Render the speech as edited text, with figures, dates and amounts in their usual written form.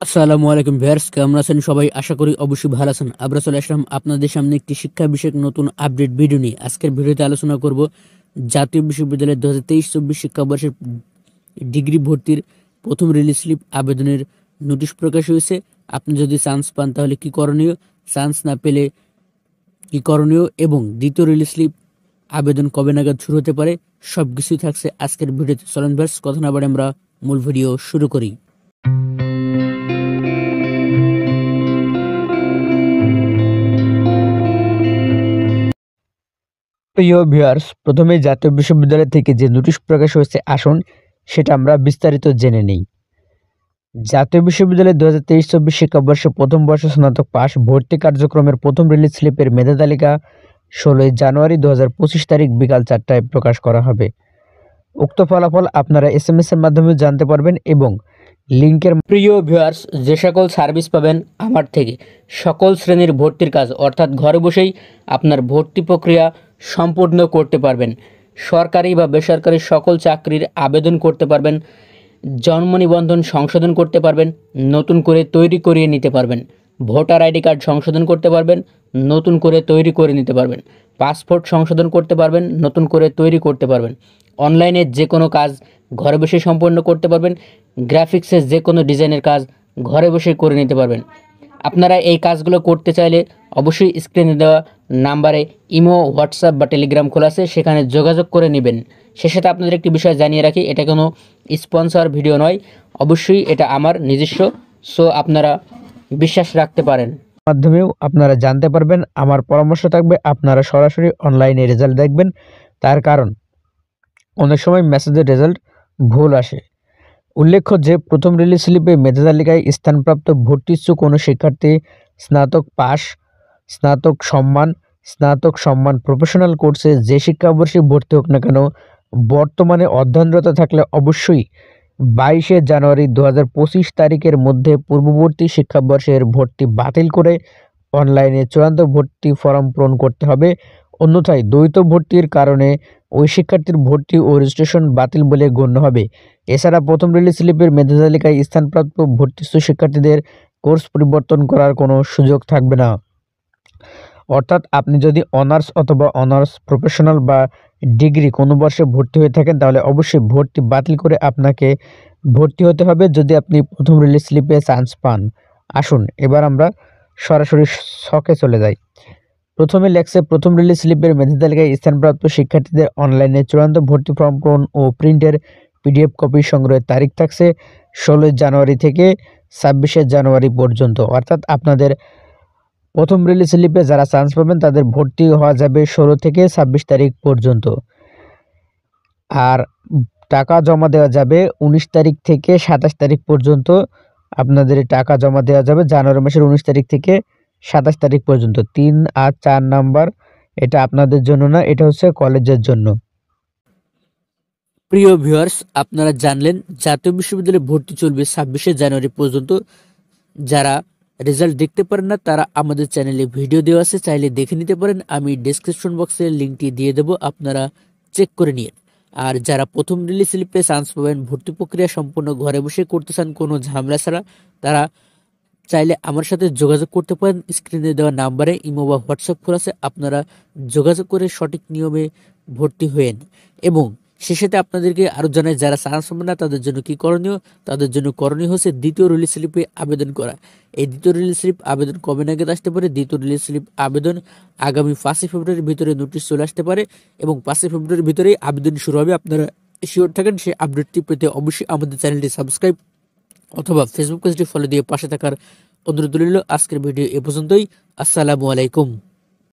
আসসালামু আলাইকুম ভিউয়ার্স, কেমন আছেন সবাই? আশা করি অবশ্যই ভালো আছেন। আমরা চলে আসলাম আপনাদের সামনে একটি শিক্ষা বিষয়ক নতুন আপডেট ভিডিও নিয়ে। আজকের ভিডিওতে আলোচনা করব জাতীয় বিশ্ববিদ্যালয়ের 2023-24 শিক্ষাবর্ষের ডিগ্রি ভর্তির প্রথম রিলিজ স্লিপ আবেদনের নোটিশ প্রকাশ হয়েছে। আপনি যদি চান্স পান তাহলে কি করণীয়, চান্স না পেলে কি করণীয় এবং দ্বিতীয় রিলিজ স্লিপ আবেদন কবে নাগাদ শুরু হতে পারে, সবকিছুই থাকছে আজকের ভিডিওতে। চলুন ভিউয়ার্স, কথা না বাড়িয়ে আমরা মূল ভিডিও শুরু করি। প্রিয় ভিউয়ার্স, প্রথমে জাতীয় বিশ্ববিদ্যালয় থেকে যে নোটিশ প্রকাশ হয়েছে আসুন সেটা আমরা বিস্তারিত জেনে নেই। জাতীয় বিশ্ববিদ্যালয় 2023-24 শিক্ষাবর্ষে প্রথম বর্ষ স্নাতক পাস ভর্তি কার্যক্রমের প্রথম রিলিজ স্লিপের মেধা তালিকা 16 জানুয়ারি 2025 তারিখ বিকাল 4টায় প্রকাশ করা হবে। উক্ত ফলাফল আপনারা SMS এর মাধ্যমে জানতে পারবেন এবং লিঙ্কের প্রিয় ভিউয়ার্স, যে সকল সার্ভিস পাবেন আমার থেকে, সকল শ্রেণীর ভর্তির কাজ অর্থাৎ ঘরে বসেই আপনার ভর্তি প্রক্রিয়া সম্পূর্ণ করতে পারবেন। সরকারি বা বেসরকারি সকল চাকরির আবেদন করতে পারবেন, জন্ম নিবন্ধন সংশোধন করতে পারবেন, নতুন করে তৈরি করিয়ে নিতে পারবেন, ভোটার আইডি কার্ড সংশোধন করতে পারবেন, নতুন করে তৈরি করে নিতে পারবেন, পাসপোর্ট সংশোধন করতে পারবেন, নতুন করে তৈরি করতে পারবেন, অনলাইনে যে কোনো কাজ ঘরে বসে সম্পন্ন করতে পারবেন, গ্রাফিক্সের যে কোনো ডিজাইনের কাজ ঘরে বসে করে নিতে পারবেন। আপনারা এই কাজগুলো করতে চাইলে অবশ্যই স্ক্রিনে দেওয়া নাম্বারে ইমো, হোয়াটসঅ্যাপ বা টেলিগ্রাম খোলা আছে, সেখানে যোগাযোগ করে নেবেন। সে সাথে আপনাদের একটি বিষয় জানিয়ে রাখি, এটা কোনো স্পন্সর ভিডিও নয়, অবশ্যই এটা আমার নিজস্ব, সো আপনারা বিশ্বাস রাখতে পারেন। মাধ্যমেও আপনারা জানতে পারবেন। আমার পরামর্শ থাকবে আপনারা সরাসরি অনলাইনে রেজাল্ট দেখবেন, তার কারণ অনেক সময় মেসেজের রেজাল্ট ভুল আসে। উল্লেখ্য যে প্রথম রিলিজ স্লিপে মেধা তালিকায় স্থানপ্রাপ্ত ভর্তিচ্ছুক কোনো শিক্ষার্থী স্নাতক পাস, স্নাতক সম্মান প্রফেশনাল কোর্সে যে শিক্ষাবর্ষে ভর্তি হোক না কেন, বর্তমানে অধ্যয়নরত থাকলে অবশ্যই 22 জানুয়ারি 2025 তারিখের মধ্যে পূর্ববর্তী শিক্ষাবর্ষের ভর্তি বাতিল করে অনলাইনে চূড়ান্ত ভর্তি ফরম পূরণ করতে হবে। অন্যথায় দ্বৈত ভর্তির কারণে ওই শিক্ষার্থীর ভর্তি ও রেজিস্ট্রেশন বাতিল বলে গণ্য হবে। এছাড়া প্রথম রিলিজ স্লিপের মেধা তালিকায় স্থানপ্রাপ্ত ভর্তিচ্ছু শিক্ষার্থীদের কোর্স পরিবর্তন করার কোনো সুযোগ থাকবে না। অর্থাৎ আপনি যদি অনার্স অথবা অনার্স প্রফেশনাল বা ডিগ্রি কোনো বর্ষে ভর্তি হয়ে থাকেন তাহলে অবশ্যই ভর্তি বাতিল করে আপনাকে ভর্তি হতে হবে যদি আপনি প্রথম রিলিজ স্লিপে চান্স পান। আসুন এবার আমরা সরাসরি ছকে চলে যাই। প্রথমে লেখছে প্রথম রিলিজ স্লিপের মেধা তালিকায় স্থানপ্রাপ্ত শিক্ষার্থীদের অনলাইনে চূড়ান্ত ভর্তি ফর্ম পূরণ ও প্রিন্টের PDF কপি সংগ্রহের তারিখ থাকছে 16 জানুয়ারি থেকে 26 জানুয়ারি পর্যন্ত। অর্থাৎ আপনাদের প্রথম রিলিজ স্লিপে যারা চান্স পাবেন তাদের ভর্তি হওয়া যাবে 16 থেকে 26 তারিখ পর্যন্ত। আর টাকা জমা দেওয়া যাবে 19 তারিখ থেকে 27 তারিখ পর্যন্ত। আপনাদের টাকা জমা দেওয়া যাবে জানুয়ারি মাসের 19 তারিখ থেকে 27 তারিখ পর্যন্ত। 3 আর 4 নাম্বার এটা আপনাদের জন্য না, এটা হচ্ছে কলেজের জন্য। প্রিয় ভিউয়ার্স, আপনারা জানলেন জাতীয় বিশ্ববিদ্যালয়ে ভর্তি চলবে 26 জানুয়ারি পর্যন্ত। যারা রেজাল্ট দেখতে পারেন না তারা আমাদের চ্যানেলে ভিডিও দেওয়া আছে, চাইলে দেখে নিতে পারেন। আমি ডেসক্রিপশন বক্সে লিঙ্কটি দিয়ে দেবো, আপনারা চেক করে নিন। আর যারা প্রথম রিলিজ স্লিপে চান্স পাবেন, ভর্তি প্রক্রিয়া সম্পূর্ণ ঘরে বসে করতে চান কোনো ঝামেলা ছাড়া, তারা চাইলে আমার সাথে যোগাযোগ করতে পারেন। স্ক্রিনে দেওয়া নাম্বারে ইমো বা হোয়াটসঅ্যাপ খোলা আছে, আপনারা যোগাযোগ করে সঠিক নিয়মে ভর্তি হয়েন। এবং সে সাথে আপনাদেরকে আরও জানাই, যারা চান্স পাবে না তাদের জন্য কি করণীয়, তাদের জন্য করণীয় হচ্ছে দ্বিতীয় রিলিজ স্লিপে আবেদন করা। এই দ্বিতীয় রিলিজ স্লিপ আবেদন কবে নাগাদ আসতে পারে? দ্বিতীয় রিলিজ স্লিপ আবেদন আগামী 5 ফেব্রুয়ারির ভিতরে নোটিশ চলে আসতে পারে এবং 5 ফেব্রুয়ারির ভিতরেই আবেদন শুরু হবে। আপনারা শিওর থাকেন সেই আপডেটটি পেতে অবশ্যই আমাদের চ্যানেলটি সাবস্ক্রাইব অথবা ফেসবুক পেজটি ফলো দিয়ে পাশে থাকার অনুরোধ রইল। আজকের ভিডিও এ পর্যন্তই। আসসালামু আলাইকুম।